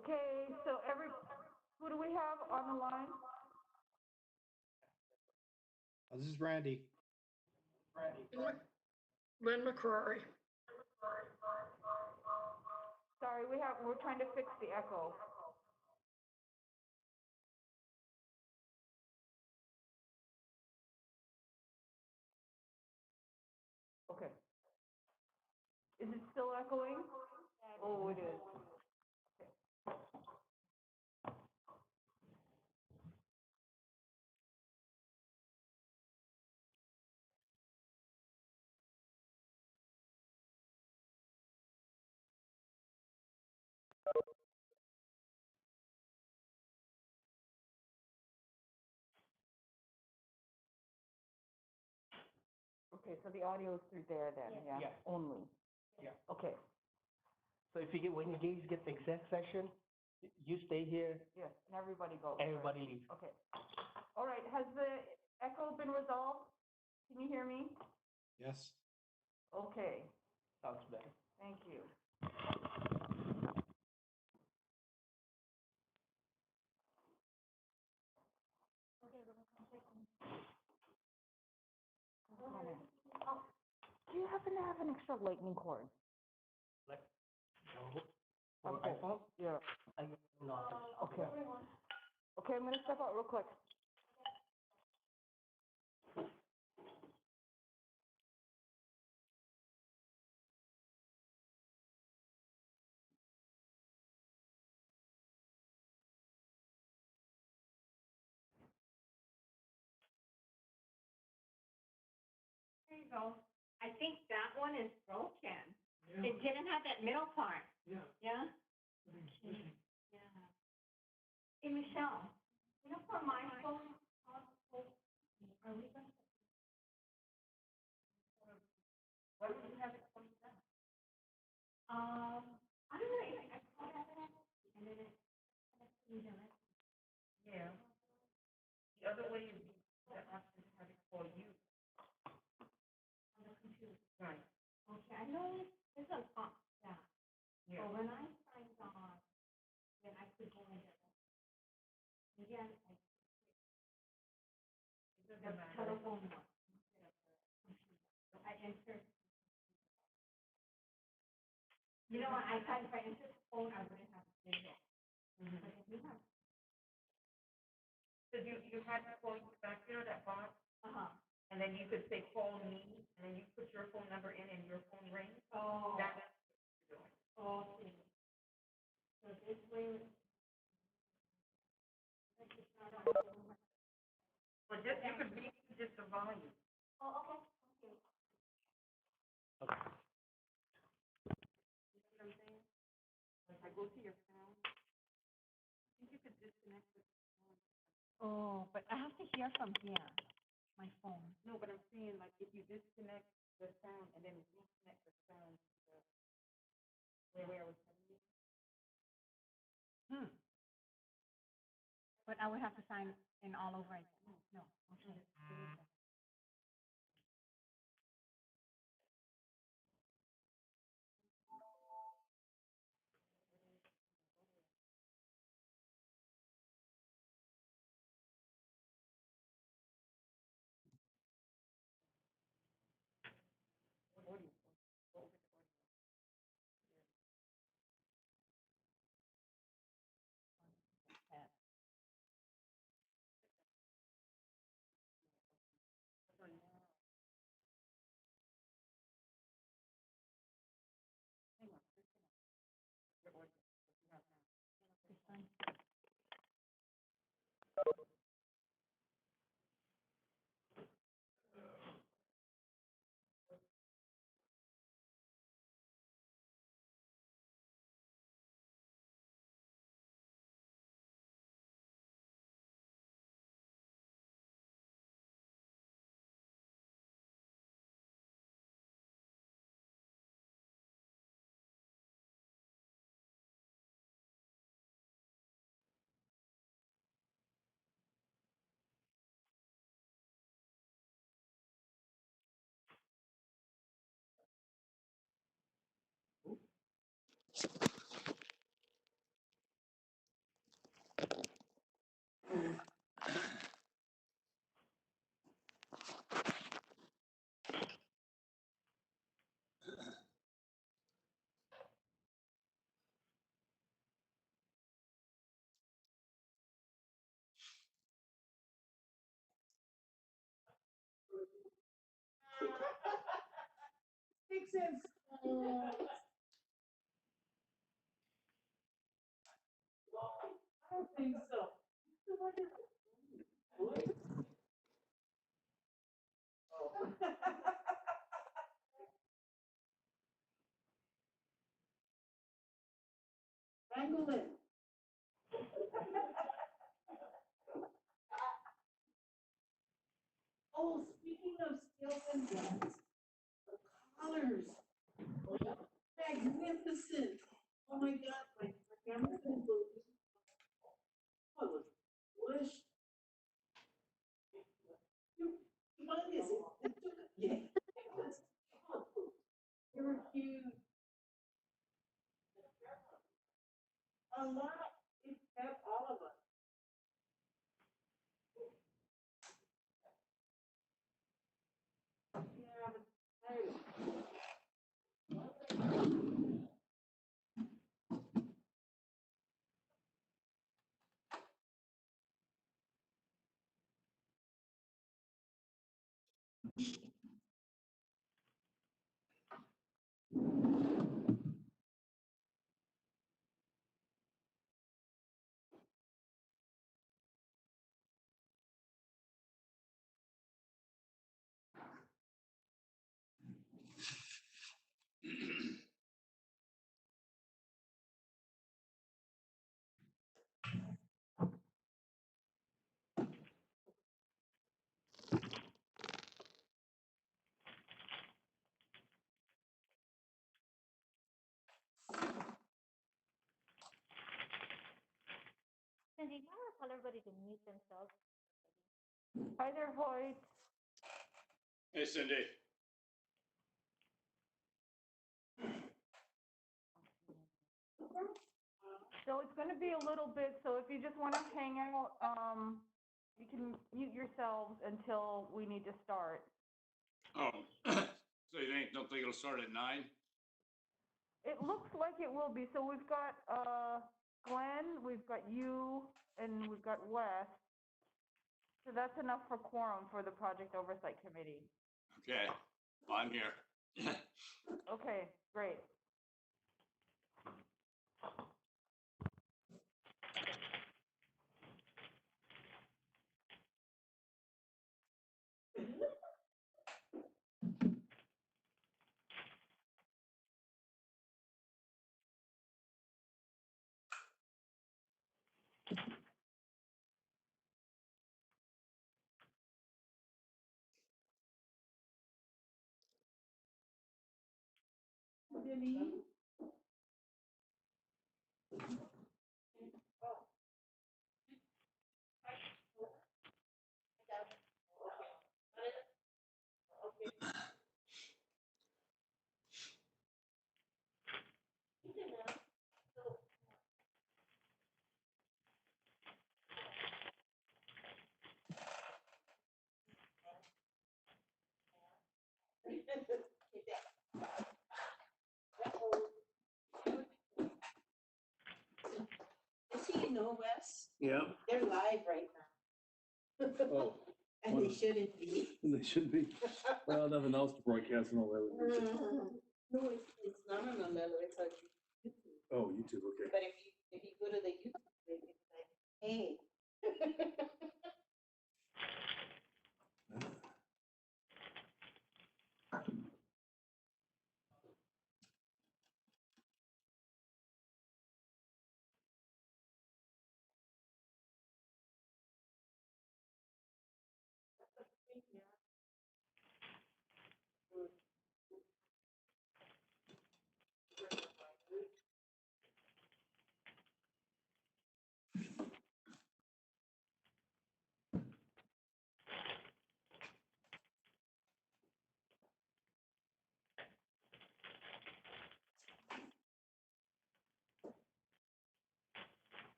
Okay, so who do we have on the line? This is Randy. Lynn McCrory. Sorry, we're trying to fix the echo. Okay. Is it still echoing? Oh, it is. Okay, so the audio is through there then, yeah? Yeah. Only? Yeah. Okay, So if you get, when you guys get the exec session, you stay here, yes, and everybody goes. right? everybody leaves. Okay. All right, has the echo been resolved? Can you hear me? Yes. Okay, Sounds better. thank you. Oh, do you happen to have an extra lightning cord? Like, no, for Okay. iPhone, Yeah. I not. Okay. Okay, I'm gonna step out real quick. There you go. I think that one is broken. It didn't have that middle part. Yeah. Yeah? Okay. Yeah. Hey, Michelle, you know, for my phone, are we going to? Why would you have it for that? I don't know, I called it, and then it, yeah. The other way is the option to have it for you. On the computer. Right. Okay, I know it's a pop, yeah. Yeah. But when I signed on, then I could go in there. Again, the telephone one. I entered. You know what, I thought if I entered the phone, I wouldn't have to do it. But if you have. So you had to go back there, that box? Uh-huh. And then you could say, call me, and then you put your phone number in and your phone rings? Oh. That's what you're doing. Okay. So this way. Well, just, you could read just the volume. Oh, okay, okay. Okay. You know what I'm saying? I go to your phone. I think you could disconnect the phone. Oh, but I have to hear from here, my phone. No, but I'm saying, like, if you disconnect the sound and then reconnect the sound to the, where I was telling you. But I would have to sign in all over again. No, okay. Makes sense. I don't think so. Pangolin. Oh, speaking of scales and guns, the colors, magnificent. Oh my God, my camera couldn't believe. Oh, it was bush. Humongous. It took, yeah, it was, oh, they were huge. A lot, it kept all of us. Yeah, but hey. Cindy, now tell everybody to mute themselves. Hi there, Hoyt. Hey, Cindy. So it's gonna be a little bit, so if you just wanna hang out, you can mute yourselves until we need to start. Oh, so you don't think it'll start at 9? It looks like it will be, so we've got, Glenn, we've got you, and we've got Wes. So that's enough for quorum for the Project Oversight Committee. Okay, well, I'm here. Okay, great. Denise? So you know, Wes, Yeah. they're live right now. Oh, And they shouldn't be. they should be. Well, nothing else to broadcast on all that. No, it's not on a level, it's on YouTube. Oh, YouTube, okay. But if you go to the YouTube, page, it's like, hey.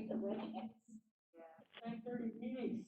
make the wedding. 9:30 meetings.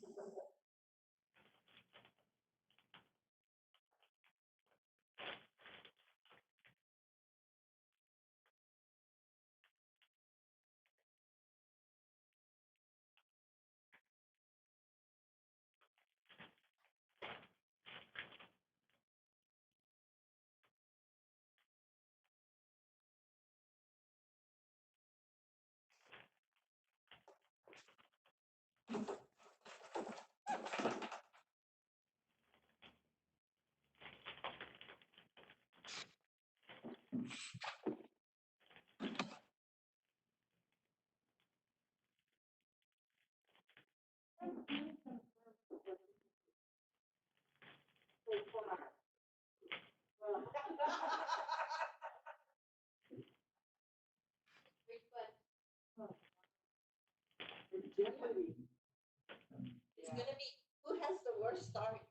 It's gonna be, who has the worst story?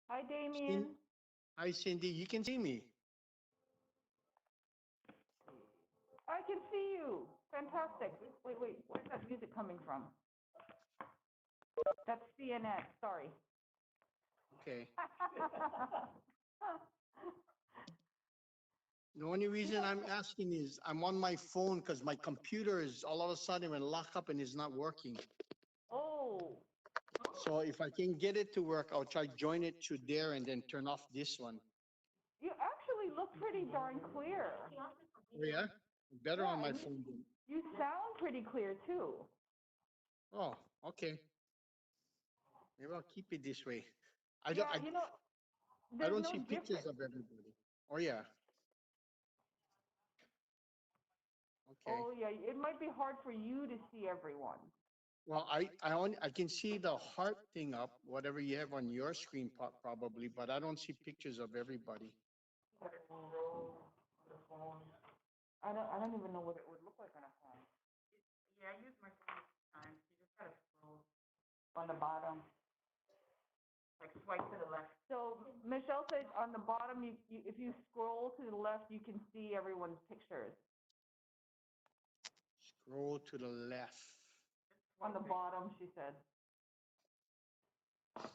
Hi, Damien. Hi, Cindy. You can see me. I can see you. Fantastic. Wait, where's that music coming from? That's CNN, sorry. Okay. The only reason I'm asking is I'm on my phone because my computer is all of a sudden when lock up and is not working. Oh, So if I can get it to work, I'll try join it to there and then turn off this one. you actually look pretty darn clear. Oh, yeah? Better on Yeah, my and phone. Then. You sound pretty clear too. Oh, okay. Maybe I'll keep it this way. I Yeah, don't, I there's don't no see pictures difference. of everybody. Oh, yeah. Okay. Oh, yeah, it might be hard for you to see everyone. Well, I can see the heart thing up, whatever you have on your screen probably, but I don't see pictures of everybody. I don't even know what it would look like on a phone. Yeah, I use my phone all the time. You just gotta scroll on the bottom, like swipe to the left. So Michelle said on the bottom, if you scroll to the left, you can see everyone's pictures. Scroll to the left. On the bottom, she said.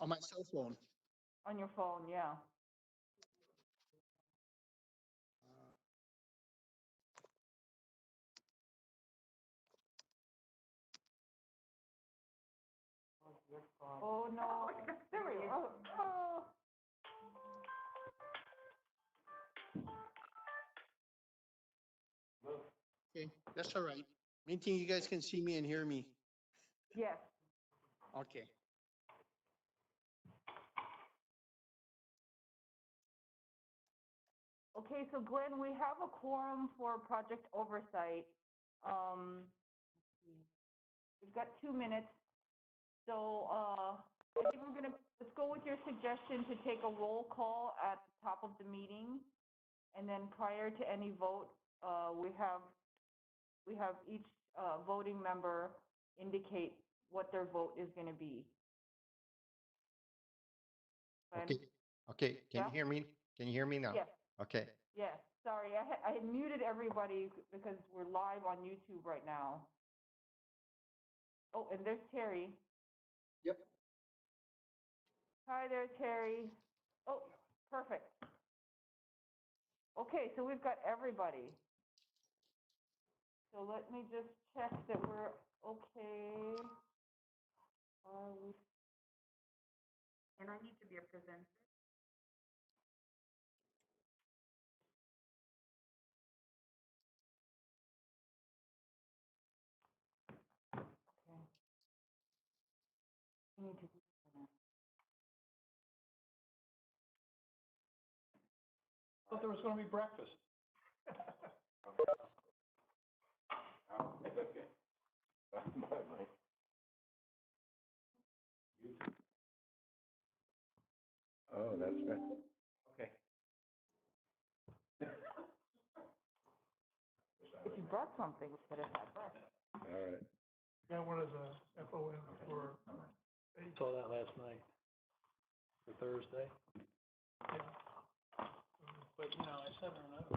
On my cell phone. On your phone, yeah. Oh, no. There we go. Oh. Okay, that's all right. Main thing you guys can see me and hear me. Yes. Okay. Okay, so Glenn, we have a quorum for project oversight. We've got 2 minutes. So, I think let's go with your suggestion to take a roll call at the top of the meeting. And then prior to any vote, we have each, voting member indicate what their vote is gonna be. Glenn? Okay, okay, can Yeah? you hear me? Can you hear me now? Yes, Okay, yes, sorry, I had muted everybody because we're live on YouTube right now. Oh, and there's Terry. Yep. Hi there, Terry. Oh, perfect. Okay, so we've got everybody. So let me just check that we're okay. And I need to be a presenter. Okay. I need to be a presenter. Thought there was gonna be breakfast. Oh, that's good. Okay. If you brought something, we could have had breakfast. All right. Yeah, what is a FOM for, Saw that last night. For Thursday. yeah. But, you know, I said, I don't know.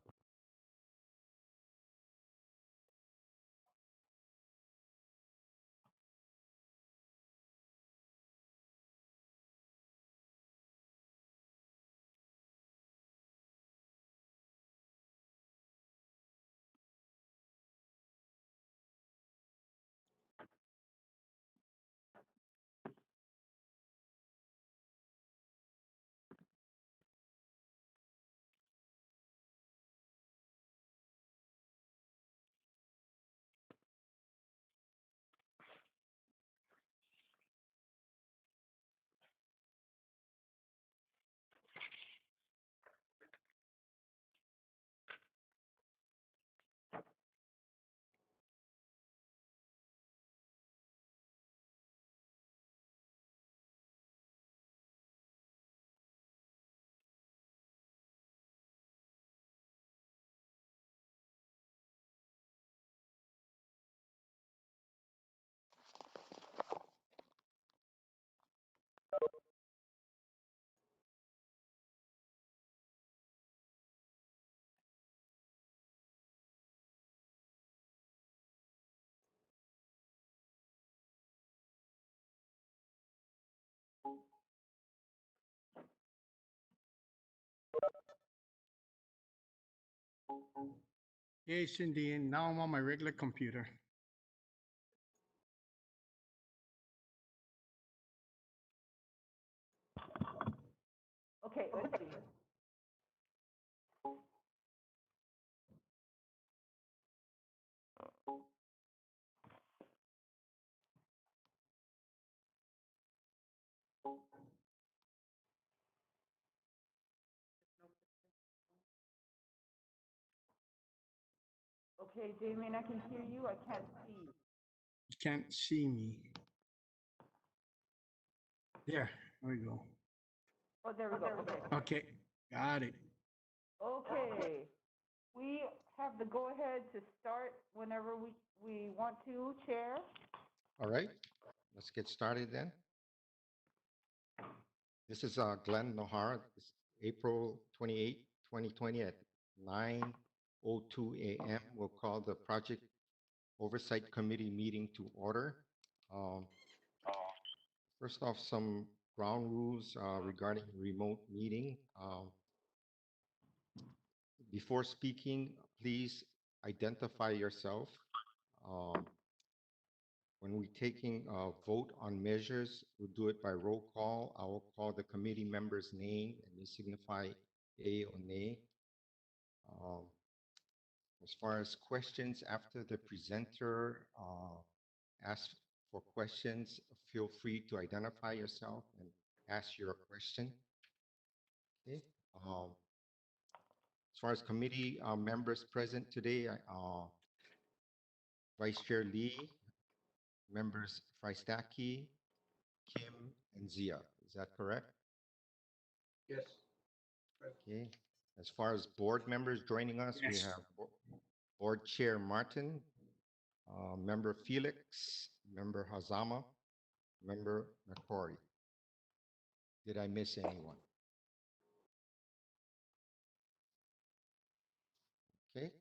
Hey, Cindy, and now I'm on my regular computer. Okay, let's see. Okay, Damien, I can hear you, I can't see. You can't see me. There we go. Oh, there we go, okay. Okay, got it. Okay, we have the go-ahead to start whenever we want to, Chair. All right, let's get started then. This is Glenn Nohara. It's April 28, 2020 at 9:02 a.m. We'll call the Project Oversight Committee meeting to order. Um, First off, some ground rules regarding remote meeting. Before speaking, please identify yourself. Um, When we're taking a vote on measures, we'll do it by roll call. I will call the committee member's name and they signify yea or nay. Um, As far as questions after the presenter asks for questions, feel free to identify yourself and ask your question. Okay. As far as committee members present today, Vice Chair Lee, members Frystaki, Kim, and Zia. Is that correct? Yes. Okay. As far as board members joining us, we Yes. have Board Chair Martin, Member Felix, Member Hazama, Member McCrory. Did I miss anyone? Okay.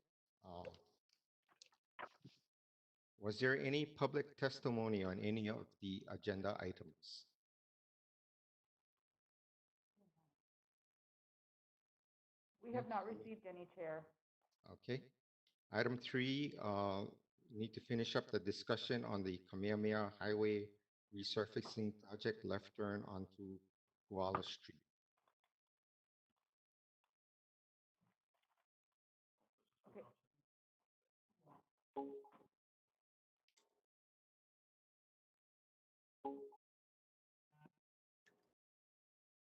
Was there any public testimony on any of the agenda items? We have not received any, Chair. Okay. Item 3, need to finish up the discussion on the Kamehameha Highway resurfacing project left turn onto Koala Street. Okay.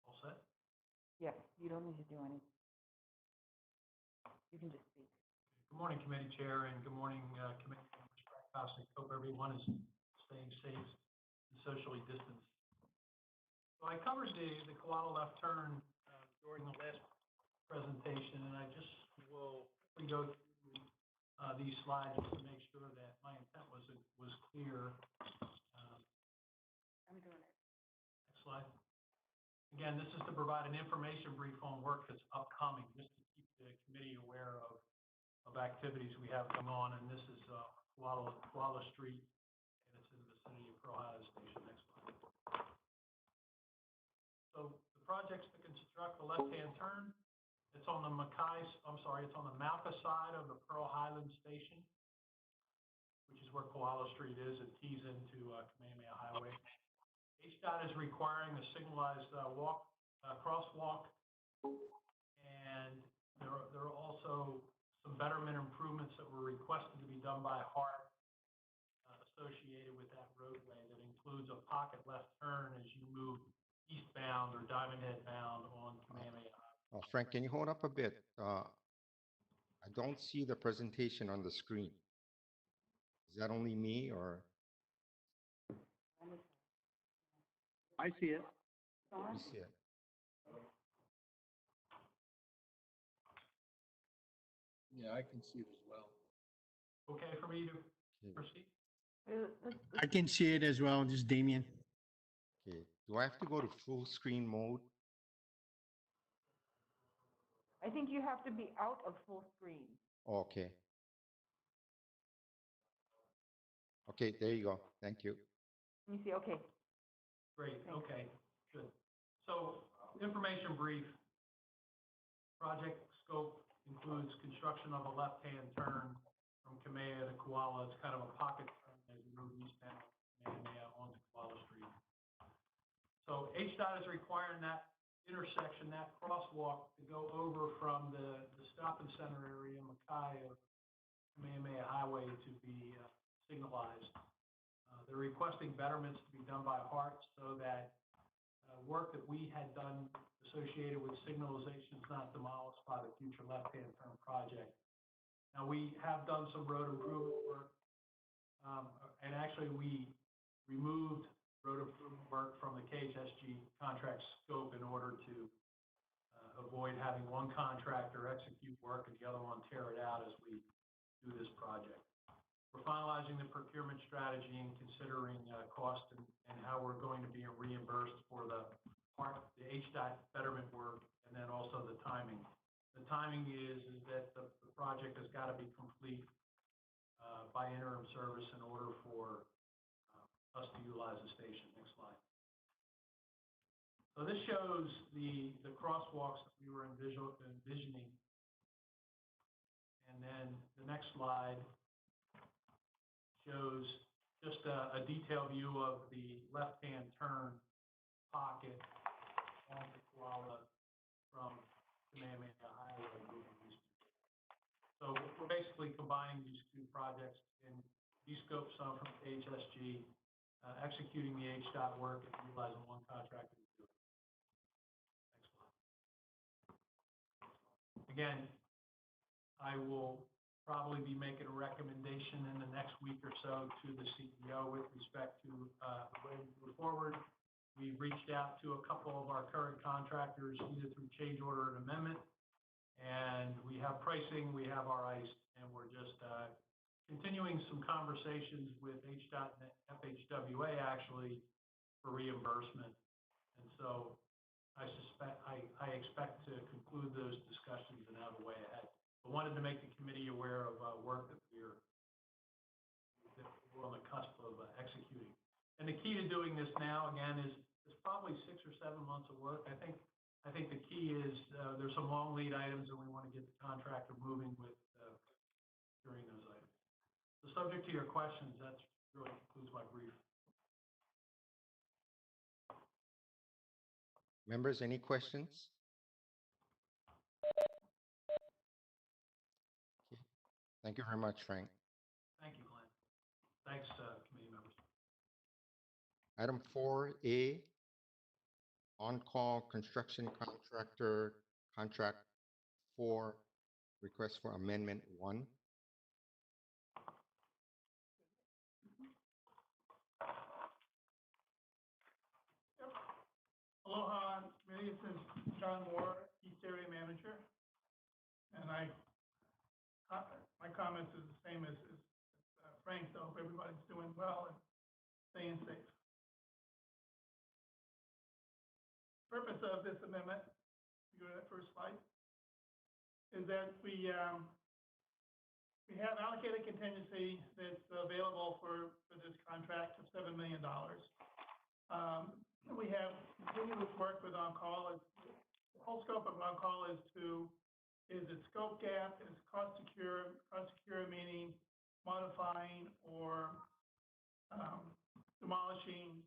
All set? Yes, you don't need to do anything. You can just speak. Good morning, Committee Chair, and good morning, Committee members. Frank Bostic. Hope everyone is staying safe and socially distanced. So I covered the Koala left turn during the last presentation, and I just will quickly go through these slides just to make sure that my intent was clear. I'm doing it. Next slide. Again, this is to provide an information brief on work that's upcoming, just to keep the committee aware of activities we have going on. And this is Koala Street, and it's in the vicinity of Pearl Highlands Station. Next slide. So the project's to construct the left-hand turn. It's on the it's on the Malpa side of the Pearl Highlands Station, which is where Koala Street is. It tees into Kamehameha Highway. HDOT is requiring a signalized crosswalk, and there are also some betterment improvements that were requested to be done by HARP associated with that roadway. That includes a pocket left turn as you move eastbound or Diamond Head bound on Kamehameha. Frank, can you hold up a bit? I don't see the presentation on the screen. Is that only me or? I see it. You see it? Yeah, I can see it as well. Okay for me to Okay. proceed? I can see it as well, just Damien. Okay. Do I have to go to full screen mode? I think you have to be out of full screen. Okay. Okay, there you go. Thank you. You see, okay. Great, okay, good. So, information brief, project scope, includes construction of a left-hand turn from Kamea to Koala. It's kind of a pocket turn as you move eastbound Kamehameha onto Koala Street. So HDOT is requiring that intersection, that crosswalk to go over from the stop and center area, Mackay of Kamehameha Highway to be signalized. They're requesting betterments to be done by Hart so that work that we had done associated with signalization is not demolished by the future left-hand turn project. Now, we have done some road improvement work, and actually we removed road improvement work from the KHSG contract scope in order to avoid having one contractor execute work and the other one tear it out as we do this project. We're finalizing the procurement strategy and considering cost and how we're going to be reimbursed for the HDOT betterment work, and then also the timing. The timing is that the project has got to be complete by interim service in order for us to utilize the station. Next slide. So this shows the crosswalks that we were envisioning. And then the next slide shows just a detailed view of the left-hand turn pocket onto Koala from Kamehameha Highway moving east. So we're basically combining these two projects and de-scope some from HSG, executing the HDOT work and utilizing one contractor to do it. Next slide. Again, I will probably be making a recommendation in the next week or so to the CEO with respect to the way we move forward. We've reached out to a couple of our current contractors, either through change order and amendment, and we have pricing, we have our ICE, and we're just continuing some conversations with HDOT and FHWA actually for reimbursement. And so I expect to conclude those discussions and have a way ahead. I wanted to make the committee aware of work that we're on the cusp of executing. And the key to doing this now, again, is probably 6 or 7 months of work. I think the key is there's some long lead items that we want to get the contractor moving with during those items. So subject to your questions, that really concludes my brief. Members, any questions? Thank you very much, Frank. Thank you, Glenn. Thanks, committee members. Item 4A, on-call construction contractor contract 4, request for amendment 1. Aloha, committee. This is John Moore, East Area Manager, and my comments is the same as Frank. So hope everybody's doing well and staying safe. Purpose of this amendment, go to that first slide, is that we have allocated contingency that's available for this contract of $7 million. We have continuous work with on-call. The whole scope of on-call is a scope gap, is cost secure meaning modifying or demolishing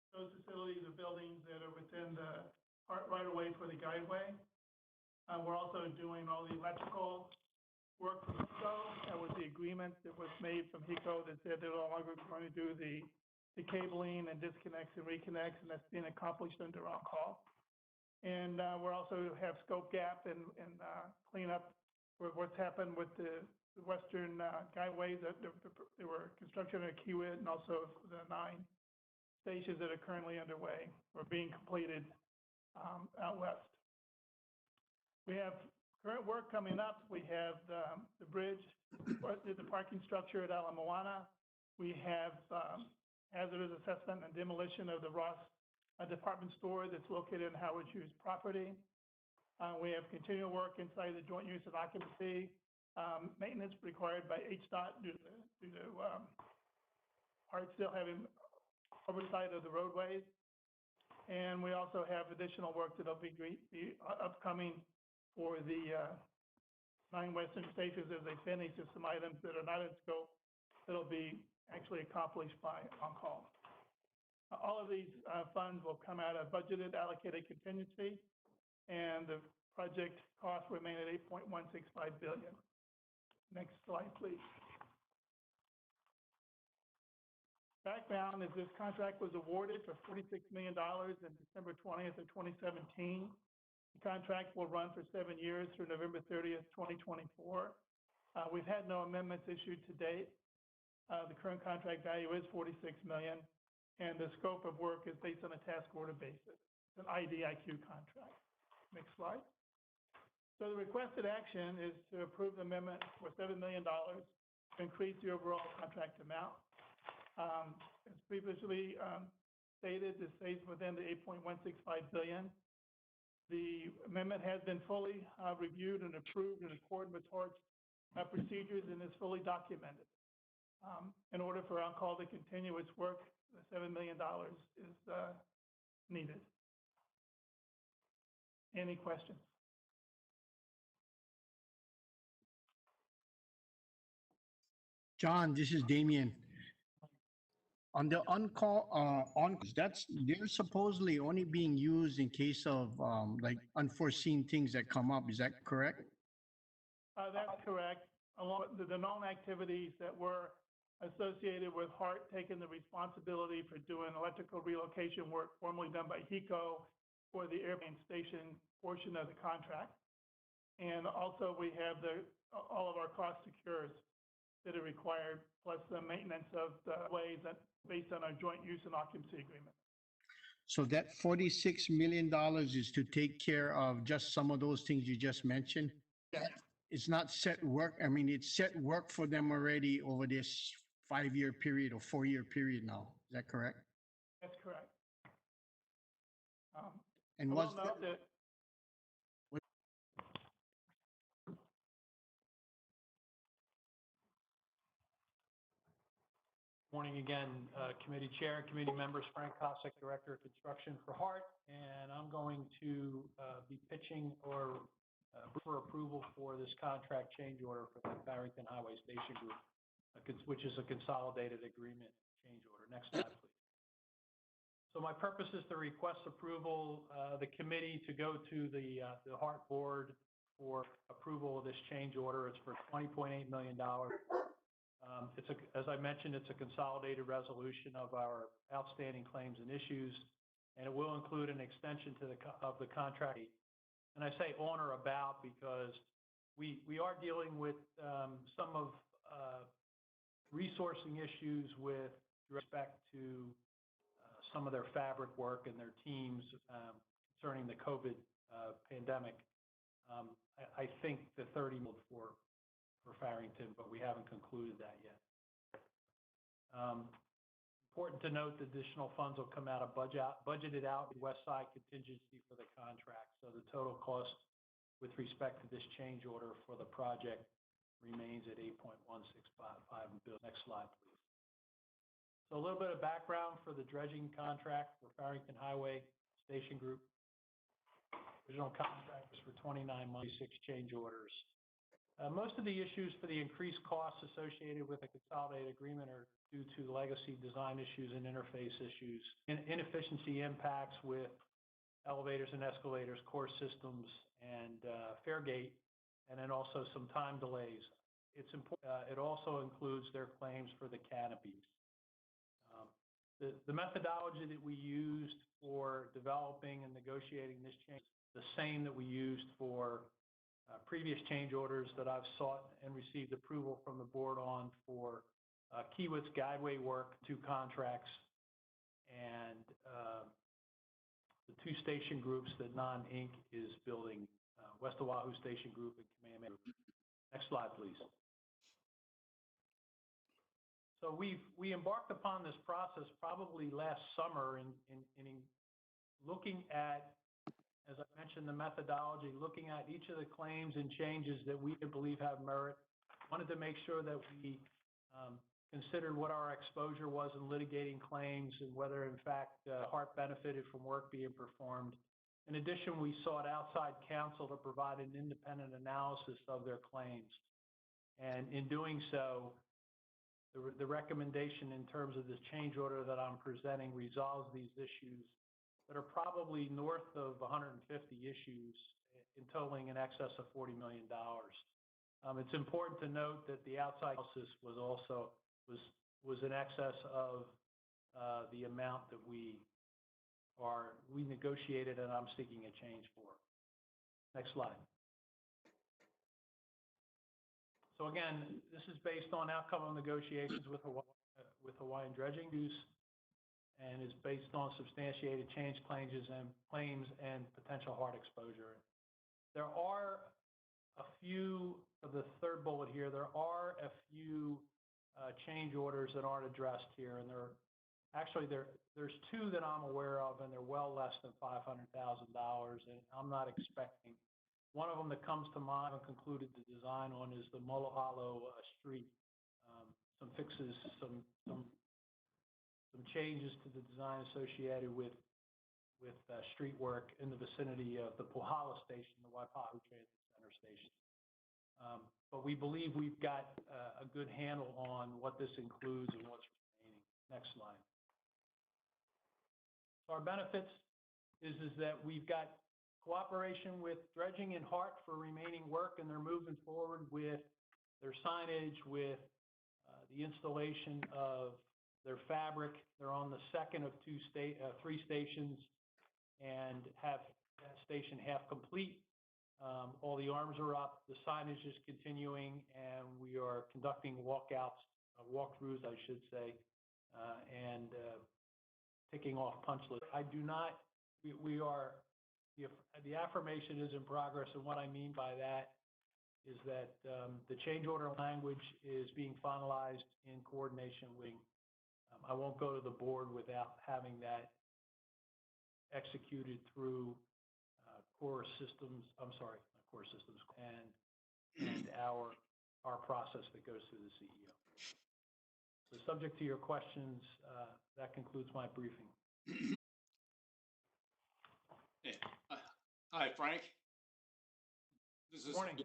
those facilities or buildings that are within the right of way for the guideway. We're also doing all the electrical work from HECO. That was the agreement that was made from HECO that said they're no longer going to do the cabling and disconnects and reconnects, and that's being accomplished under on-call. And we also have scope gap and clean up for what's happened with the western guideways that they were construction at Kiewit, and also the 9 stations that are currently underway or being completed out west. We have current work coming up. We have the bridge, the parking structure at Ala Moana. We have hazardous assessment and demolition of the Ross department store that's located in Howard Hughes property. We have continual work inside the joint use of occupancy, maintenance required by HDOT due to Hart still having oversight of the roadways. And we also have additional work that'll be upcoming for the 9 western stations as they finish. There's some items that are not in scope that'll be actually accomplished by on-call. All of these funds will come out of budgeted allocated contingency, and the project costs remain at $8.165 billion. Next slide, please. Background is this contract was awarded for $46 million in December 20th of 2017. The contract will run for 7 years through November 30th, 2024. We've had no amendments issued to date. The current contract value is $46 million, and the scope of work is based on a task order basis. It's an IDIQ contract. Next slide. So the requested action is to approve the amendment for $7 million to increase the overall contract amount. As previously stated, this stays within the $8.165 billion. The amendment has been fully reviewed and approved in accordance with HART's procedures and is fully documented. In order for on-call to continue its work, the $7 million is needed. Any questions? John, this is Damien. On the on-call, they're supposedly only being used in case of like unforeseen things that come up. Is that correct? That's correct. Along with the known activities that were associated with HART taking the responsibility for doing electrical relocation work formerly done by HECO for the airplane station portion of the contract. And also we have all of our cost secures that are required, plus the maintenance of the ways that based on our joint use and occupancy agreement. So that $46 million is to take care of just some of those things you just mentioned? Yeah. It's not set work. I mean, it's set work for them already over this 5-year period or 4-year period now. Is that correct? That's correct. And I was will note that Morning again, committee chair and committee members, Frank Kosick, Director of Construction for HART, and I'm going to be pitching or for approval for this contract change order for the Barrington Highway Station Group, which is a consolidated agreement change order. Next slide, please. So my purpose is to request approval, the committee to go to the HART board for approval of this change order. It's for $20.8 million. As I mentioned, it's a consolidated resolution of our outstanding claims and issues, and it will include an extension of the contract. And I say on or about because we are dealing with some of resourcing issues with respect to some of their fabric work and their teams concerning the COVID pandemic. I think the 30 million for Farrington, but we haven't concluded that yet. Important to note that additional funds will come out of budgeted out West Side contingency for the contract. So the total cost with respect to this change order for the project remains at $8.165 billion. Next slide, please. So a little bit of background for the dredging contract for Farrington Highway Station Group. Original contract was for 29 months, 6 change orders. Most of the issues for the increased costs associated with the consolidated agreement are due to legacy design issues and interface issues, inefficiency impacts with elevators and escalators, core systems, and Fairgate, and then also some time delays. It's important. It also includes their claims for the canopies. The methodology that we used for developing and negotiating this change is the same that we used for previous change orders that I've sought and received approval from the board on for Kiewitz Guideway work, 2 contracts, and the 2 station groups that Non-Inc. is building, West Oahu Station Group and Kamehameha Group. Next slide, please. So we embarked upon this process probably last summer in looking at, as I mentioned, the methodology, looking at each of the claims and changes that we believe have merit. Wanted to make sure that we considered what our exposure was in litigating claims and whether, in fact, HART benefited from work being performed. In addition, we sought outside counsel to provide an independent analysis of their claims. And in doing so, the recommendation in terms of this change order that I'm presenting resolves these issues that are probably north of 150 issues in totaling in excess of $40 million. It's important to note that the outside analysis was also in excess of the amount that we negotiated and I'm seeking a change for. Next slide. So again, this is based on outcome of negotiations with Hawaiian Dredging Use and is based on substantiated change claims and potential hard exposure. There are a few, the third bullet here, there are a few change orders that aren't addressed here, and there's two that I'm aware of, and they're well less than $500,000, and I'm not expecting. One of them that comes to mind and concluded the design on is the Molohalo Street. Some fixes, some changes to the design associated with street work in the vicinity of the Puhala Station, the Waipahu Transit Center station. But we believe we've got a good handle on what this includes and what's remaining. Next slide. So our benefits is that we've got cooperation with Dredging and Hart for remaining work, and they're moving forward with their signage, with the installation of their fabric. They're on the second of three stations and have that station half complete. All the arms are up, the signage is continuing, and we are conducting walkthroughs, I should say, and ticking off punch lists. The affirmation is in progress, and what I mean by that is that the change order language is being finalized in coordination with. I won't go to the board without having that executed through Core Systems. I'm sorry, not Core Systems, and our process that goes through the CEO. So, subject to your questions, that concludes my briefing. Hi, Frank. This is Morning.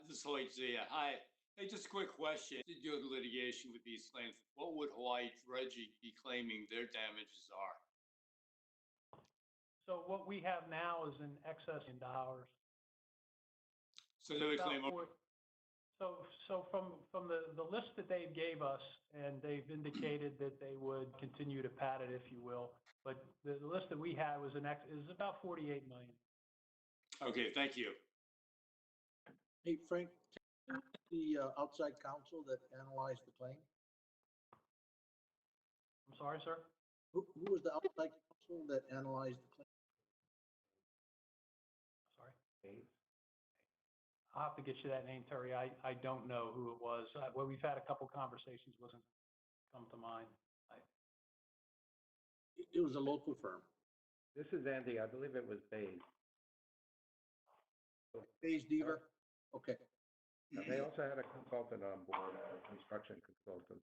This is Hoyt Zia. Hi. Hey, just a quick question. Did you do litigation with these claims? What would Hawaii Dredging be claiming their damages are? So what we have now is in excess of dollars. So they would claim. So from the list that they gave us, and they've indicated that they would continue to pad it, if you will, but the list that we had was is about $48 million. Okay, thank you. Hey, Frank, the outside counsel that analyzed the claim? I'm sorry, sir? Who was the outside counsel that analyzed the claim? Sorry? I'll have to get you that name, Terry. I don't know who it was. Well, we've had a couple conversations, wasn't come to mind. It was a local firm. This is Andy. I believe it was Bays. Bays Deaver? Okay. Now, they also had a consultant on board, a construction consultant,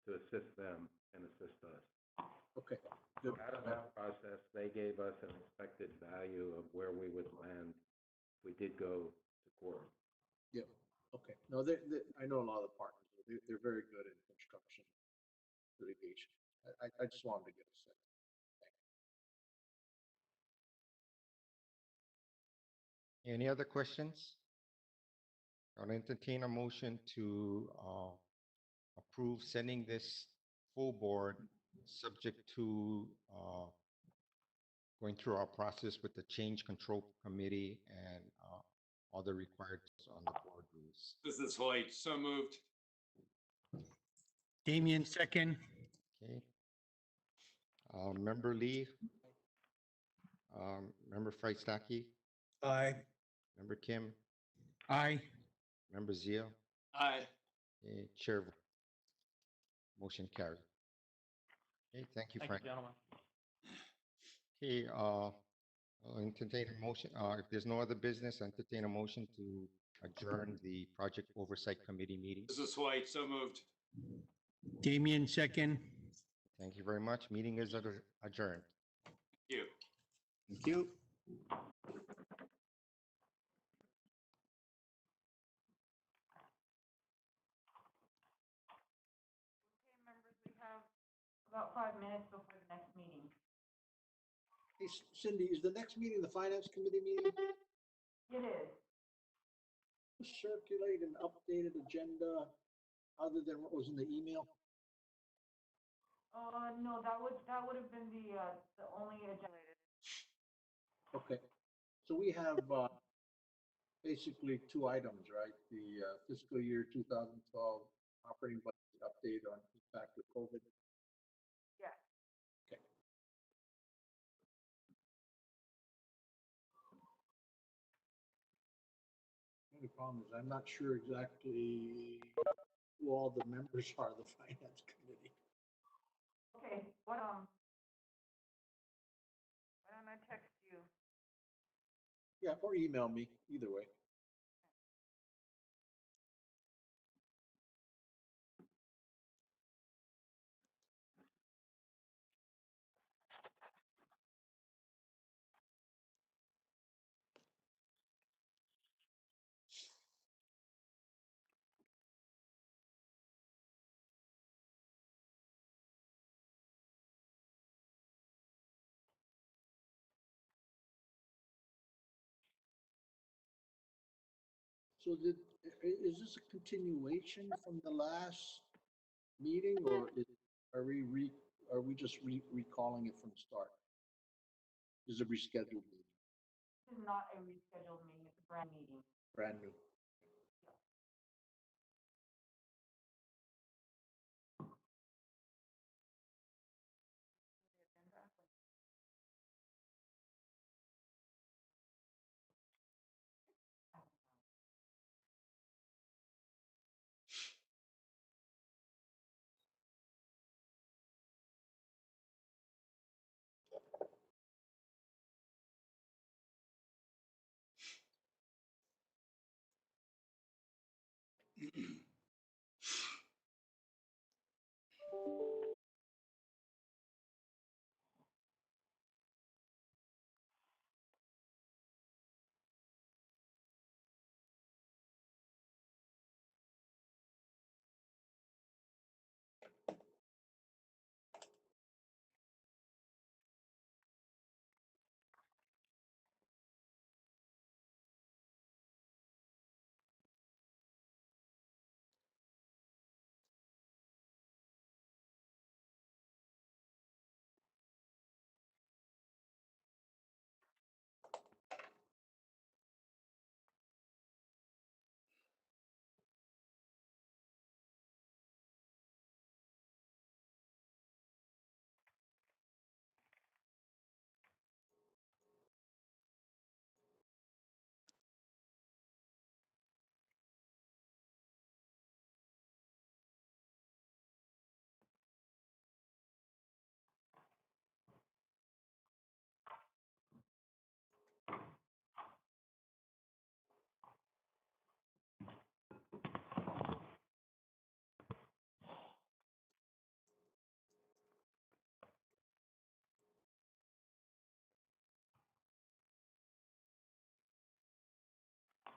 to assist them and assist us. Okay. So out of that process, they gave us an expected value of where we would land. We did go to court. Yeah. Okay. No, I know a lot of the partners. They're very good in construction litigation. I just wanted to get a sense. Any other questions? I'll entertain a motion to approve sending this full board, subject to going through our process with the Change Control Committee and all the required on the board rules. This is Hoyt. So moved. Damian, second. Okay. Member Lee. Member Freistaki. Aye. Member Kim. Aye. Member Zia. Aye. Okay, Chair. Motion carried. Okay, thank you, Thank Frank. you, gentlemen. Okay, I'll entertain a motion. If there's no other business, entertain a motion to adjourn the Project Oversight Committee meeting. This is Hoyt. So moved. Damian, second. Thank you very much. Meeting is adjourned. Thank you. Thank you. Okay, members, we have about 5 minutes before the next meeting. Hey, Cindy, is the next meeting the finance committee meeting? It is. Circulate an updated agenda other than what was in the email? No, that would have been the only agenda. Okay, so we have, basically two items, right? The fiscal year 2012 operating budget update on impact of COVID. Yes. Okay. The only problem is I'm not sure exactly who all the members are of the finance committee. Okay, why don't I text you? Yeah, or email me, either way. So is this a continuation from the last meeting, or are we just recalling it from the start? Is it a rescheduled meeting, This is not a rescheduled meeting, it's a brand meeting. brand new?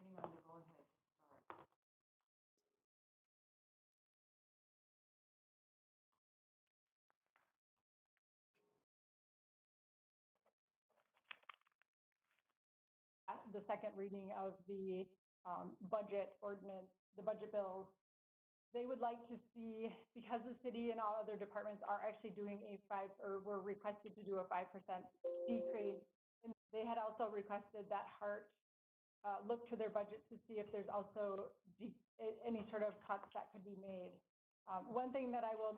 Hang on, go ahead. Sorry. The second reading of the budget ordinance, the budget bills. They would like to see, because the city and all other departments are actually doing were requested to do a 5% decrease. And they had also requested that Hart look to their budget to see if there's also any sort of cuts that could be made. One thing that was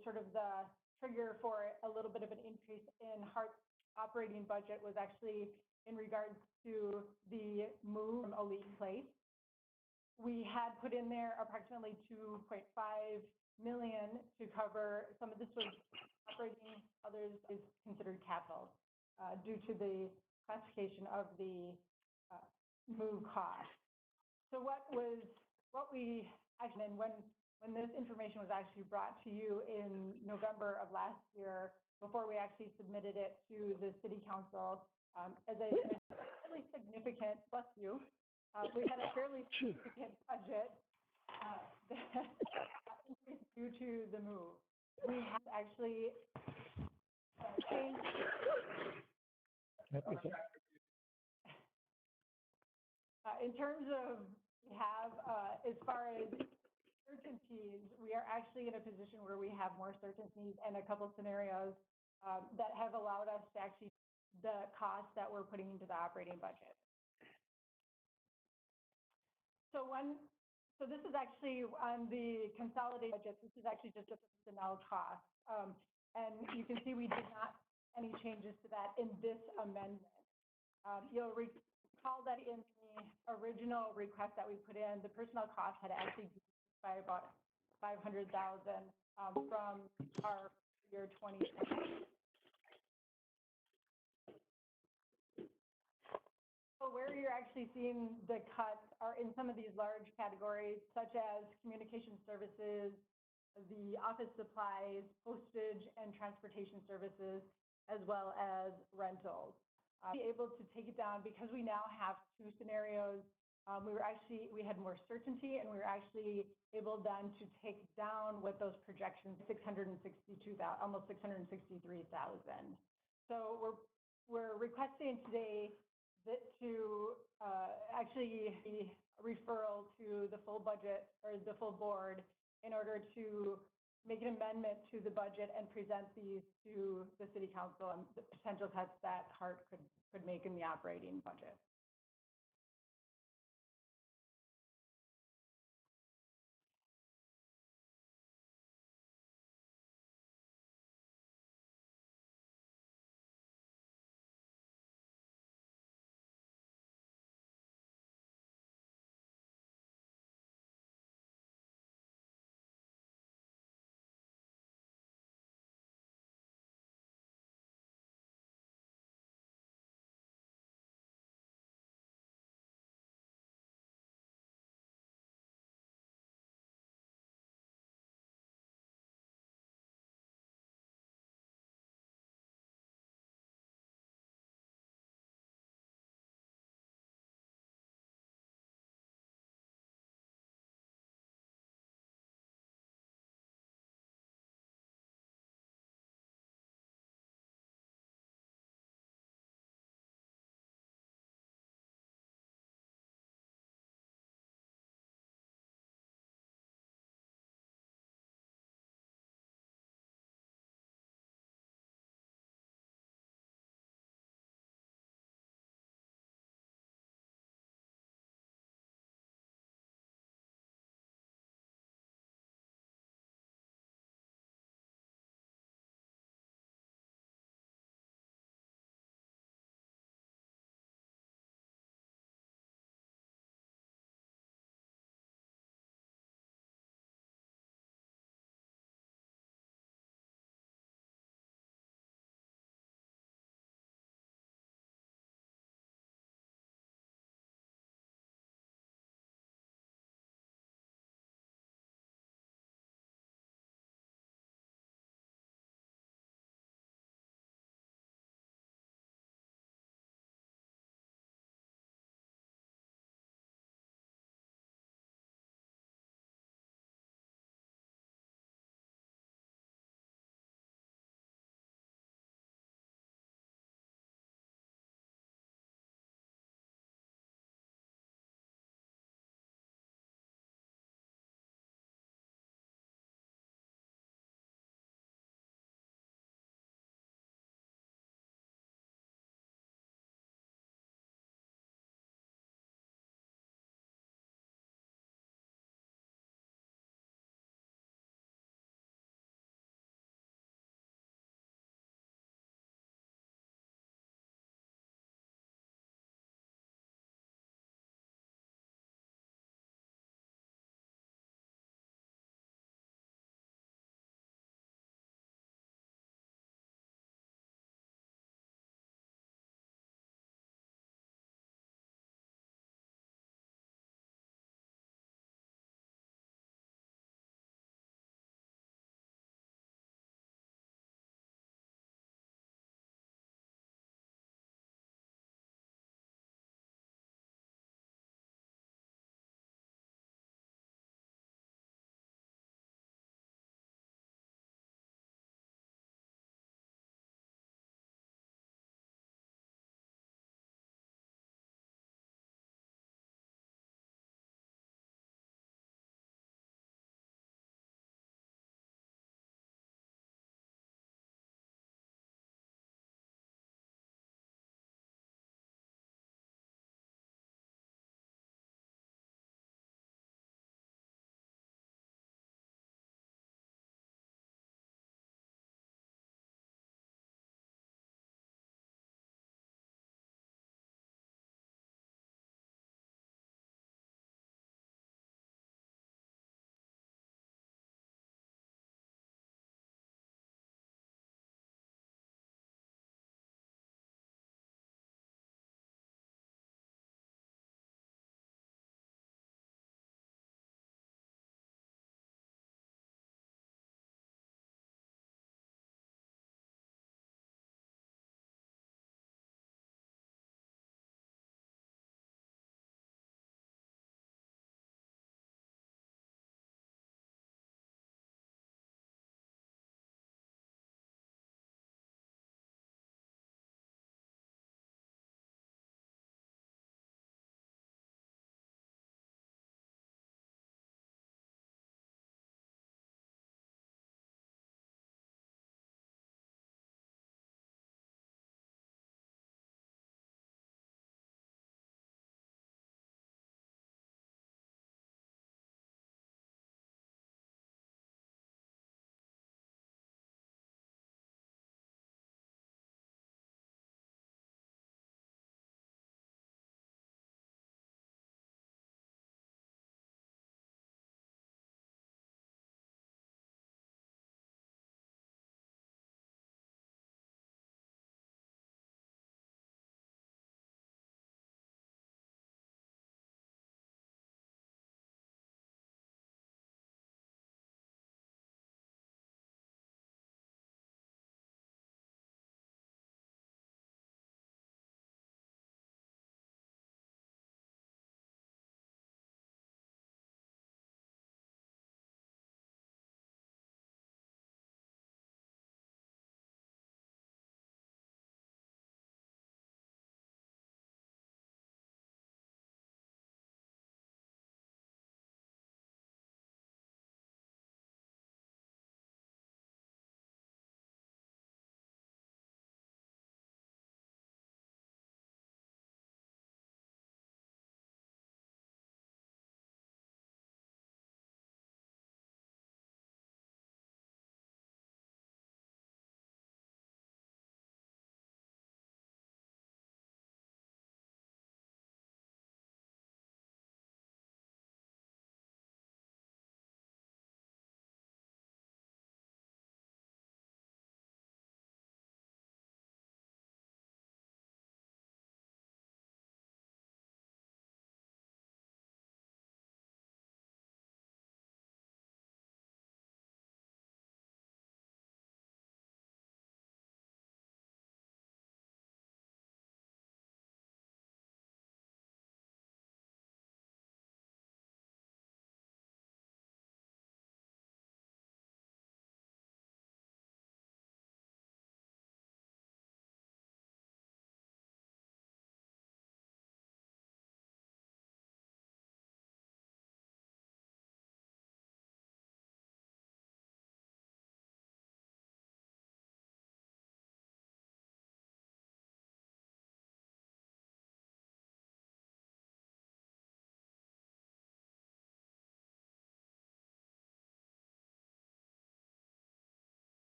sort of the trigger for a little bit of an increase in Hart's operating budget was actually in regards to the move from Elite Place. We had put in there approximately 2.5 million to cover, some of this was operating, others is considered capital due to the classification of the move cost. So when this information was actually brought to you in November of last year, before we actually submitted it to the city council, As a fairly significant, bless you, we had a fairly significant budget that increased due to the move. We have actually changed. In terms of, we have, as far as certainties, we are actually in a position where we have more certainties and a couple scenarios that have allowed us to actually the costs that we're putting into the operating budget. So this is actually on the consolidated budget. This is actually just a personnel cost. And you can see we did not any changes to that in this amendment. You'll recall that in the original request that we put in, the personnel cost had actually decreased by about 500,000 from our year 2020. So where you're actually seeing the cuts are in some of these large categories, such as communication services, the office supplies, postage and transportation services, as well as rentals. Be able to take it down because we now have two scenarios. We had more certainty, and we were actually able then to take down with those projections, 662,000, almost 663,000. So we're requesting today that to actually referral to the full budget or the full board in order to make an amendment to the budget and present these to the city council and the potential cuts that HART could make in the operating budget.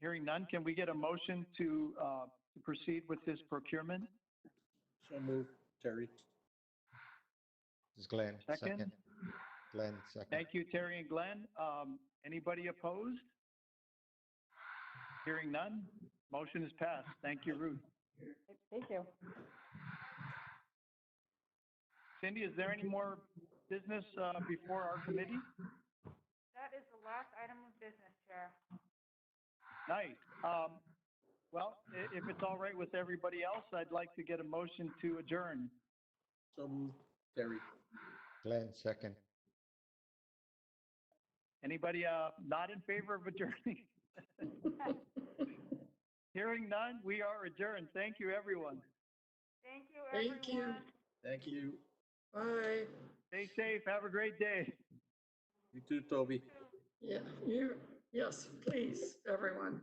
Hearing none, can we get a motion to proceed with this procurement? So moved, Terry. This is Glenn, Second. second. Glenn, second. Thank you, Terry and Glenn. Anybody opposed? Hearing none, motion is passed. Thank you, Ruth. Thank you. Cindy, is there any more business before our committee? That is the last item of business, Chair. Nice. Well, if it's all right with everybody else, I'd like to get a motion to adjourn. So moved, Terry. Glenn, second. Anybody not in favor of adjourning? Hearing none, we are adjourned. Thank you, everyone. Thank you, everyone. Thank you. Thank you. Bye. Stay safe. Have a great day. You too, Toby. Yeah, yes, please, everyone.